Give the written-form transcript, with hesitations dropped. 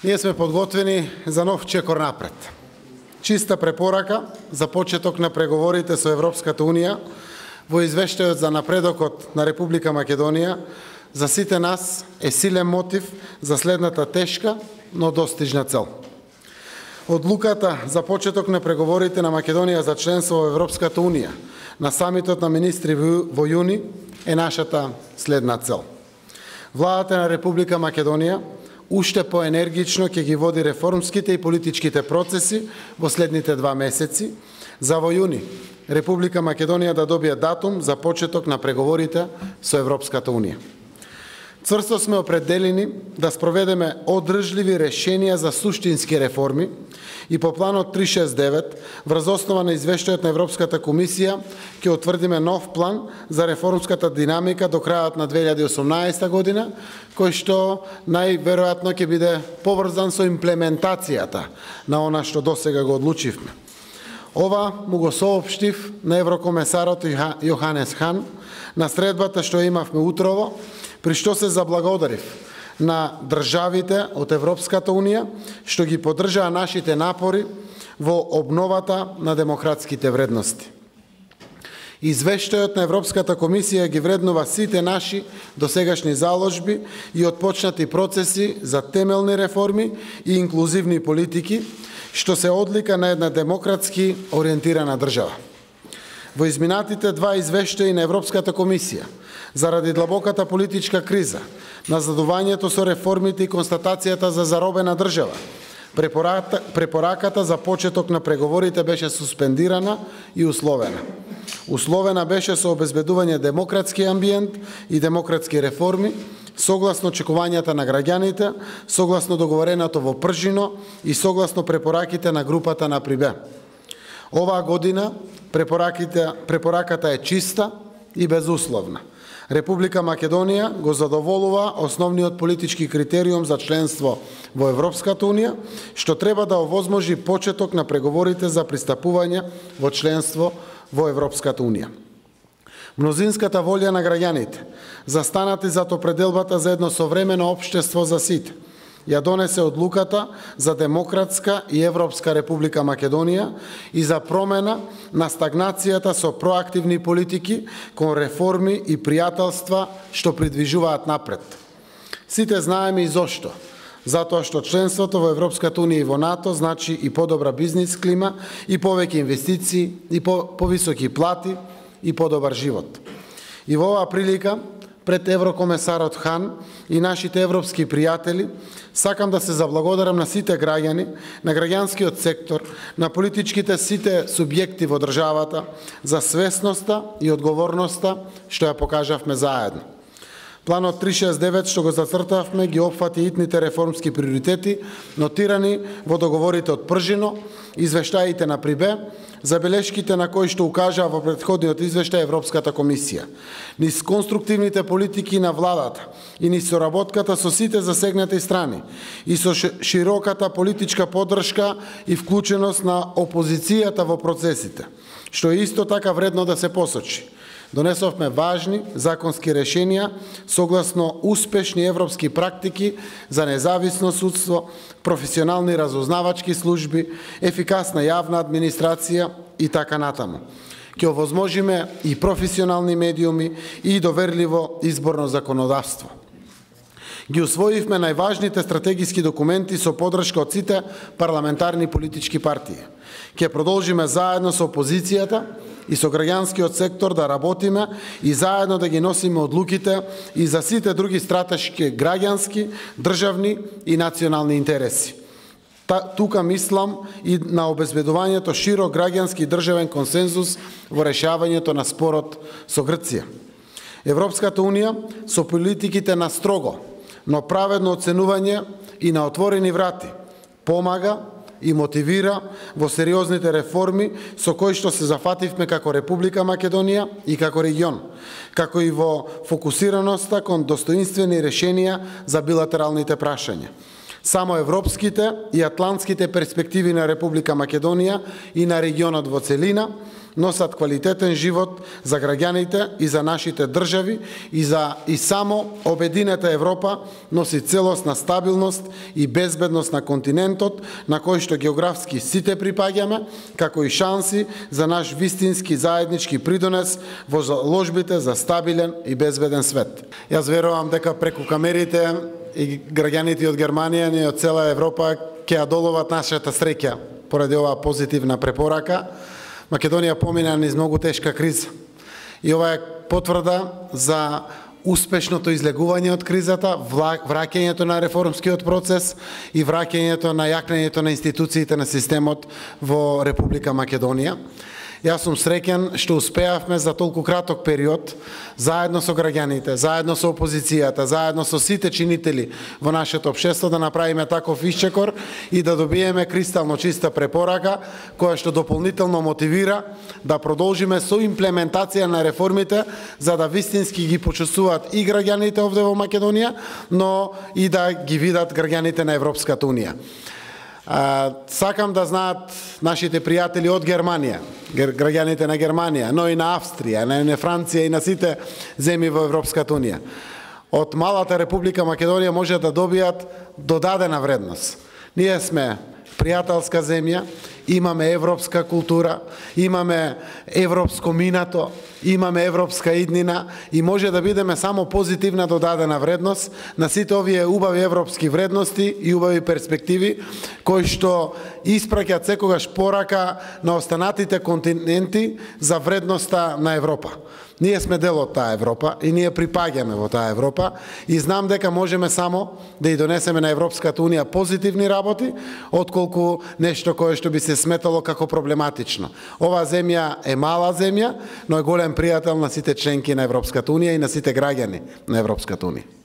Ние сме подготвени за нов чекор напред. Чиста препорака за почеток на преговорите со Европската Унија во извештајот за напредокот на Република Македонија за сите нас е силен мотив за следната тешка, но достижна цел. Одлуката за почеток на преговорите на Македонија за членство во Европската Унија на самитот на министри во јуни е нашата следна цел. Владата на Република Македонија уште поенергично ќе ги води реформските и политичките процеси во следните 2 месеци, за во јуни Република Македонија да добие датум за почеток на преговорите со Европската Унија. Цврсто сме определени да спроведеме одржливи решенија за суштински реформи и по планот 369, врз основа на извештајот на Европската комисија, ќе утврдиме нов план за реформската динамика до крајот на 2018 година, кој што најверојатно ќе биде поврзан со имплементацијата на она што досега го одлучивме. Ова му го соопштив на еврокомесарот Јоханес Хан на средбата што имавме утрово, при што се заблагодарив на државите од Европската Унија што ги поддржаа нашите напори во обновата на демократските вредности. Извештајот на Европската комисија ги вреднува сите наши досегашни заложби и отпочнати процеси за темелни реформи и инклузивни политики, што се одлика на една демократски ориентирана држава. Во изминатите 2 извештаи на Европската комисија, заради длабоката политичка криза, назадувањето со реформите и констатацијата за заробена држава, препораката за почеток на преговорите беше суспендирана и условена. Условена беше со обезбедување демократски амбиент и демократски реформи, согласно очекувањата на граѓаните, согласно договореното во Пржино и согласно препораките на групата на Прибе. Оваа година препораката е чиста и безусловна. Република Македонија го задоволува основниот политички критериум за членство во Европската Унија, што треба да овозможи почеток на преговорите за пристапување во членство во Европската Унија. Мнозинската волја на граѓаните, застанати зад определбата за едно современо општество за сите, ја донесе одлуката за демократска и европска Република Македонија и за промена на стагнацијата со проактивни политики кон реформи и пријателства што придвижуваат напред. Сите знаеме и зошто. Затоа што членството во Европската Унија и во НАТО значи и подобра бизнис клима, и повеќе инвестиции, и повисоки плати, и подобар живот. И во оваа прилика, пред еврокомесарот Хан и нашите европски пријатели, сакам да се заблагодарам на сите граѓани, на граѓанскиот сектор, на политичките сите субјекти во државата за свесноста и одговорноста што ја покажавме заедно. Планот 369 што го зацртавме ги опфати итните реформски приоритети, нотирани во договорите од Пржино, извештаите на Прибе, забелешките на кои што укажаа во претходниот извештај Европската комисија, низ конструктивните политики на владата и низ соработката со сите засегнати страни и со широката политичка поддршка и вклученост на опозицијата во процесите, што е исто така вредно да се посочи. Донесовме важни законски решенија согласно успешни европски практики за независно судство, професионални разузнавачки служби, ефикасна јавна администрација и така натаму. Ќе овозможиме и професионални медиуми и доверливо изборно законодавство. Ги усвоивме најважните стратегиски документи со поддршка од сите парламентарни политички партии. Ќе продолжиме заедно со опозицијата и со граѓанскиот сектор да работиме и заедно да ги носиме одлуките и за сите други стратешки граѓански, државни и национални интереси. Тука мислам и на обезбедувањето широк граѓански и државен консензус во решавањето на спорот со Грција. Европската Унија со политиките на строго, но праведно оценување и на отворени врати помага и мотивира во сериозните реформи со кои што се зафативме како Република Македонија и како регион, како и во фокусираноста кон достоинствени решенија за билатералните прашања. Само европските и атлантските перспективи на Република Македонија и на регионот во целина носат квалитетен живот за граѓаните и за нашите држави и само обединета Европа носи целосна стабилност и безбедност на континентот на кој што географски сите припаѓаме, како и шанси за наш вистински заеднички придонес во заложбите за стабилен и безбеден свет. Јас верувам дека преку камерите и граѓаните од Германија и од цела Европа ќе ја доловат нашата среќа поради оваа позитивна препорака. Македонија помина низ многу тешка криза. И ова е потврда за успешното излегување од кризата, враќањето на реформскиот процес и враќањето на јакнењето на институциите на системот во Република Македонија. Јас сум среќен што успеавме за толку краток период, заедно со граѓаните, заедно со опозицијата, заедно со сите чинители во нашето општество да направиме таков исчекор и да добиеме кристално чиста препорака, која што дополнително мотивира да продолжиме со имплементација на реформите, за да вистински ги почувствуваат и граѓаните овде во Македонија, но и да ги видат граѓаните на Европската Унија. Сакам да знаат нашите пријатели од Германија, граѓаните на Германија, но и на Австрија, на Франција и на сите земји во Европската Унија. Од малата Република Македонија може да добијат додадена вредност. Ние сме пријателска земја, имаме европска култура, имаме европско минато, имаме европска иднина и може да бидеме само позитивна додадена вредност на сите овие убави европски вредности и убави перспективи кои што испраќаат секогаш порака на останатите континенти за вредноста на Европа. Ние сме дел од таа Европа и ние припаѓаме во таа Европа и знам дека можеме само да ја донесеме на Европската Унија позитивни работи, отколку нешто кое што би се сметало како проблематично. Оваа земја е мала земја, но е голем пријател на сите членки на Европската Унија и на сите граѓани на Европската Унија.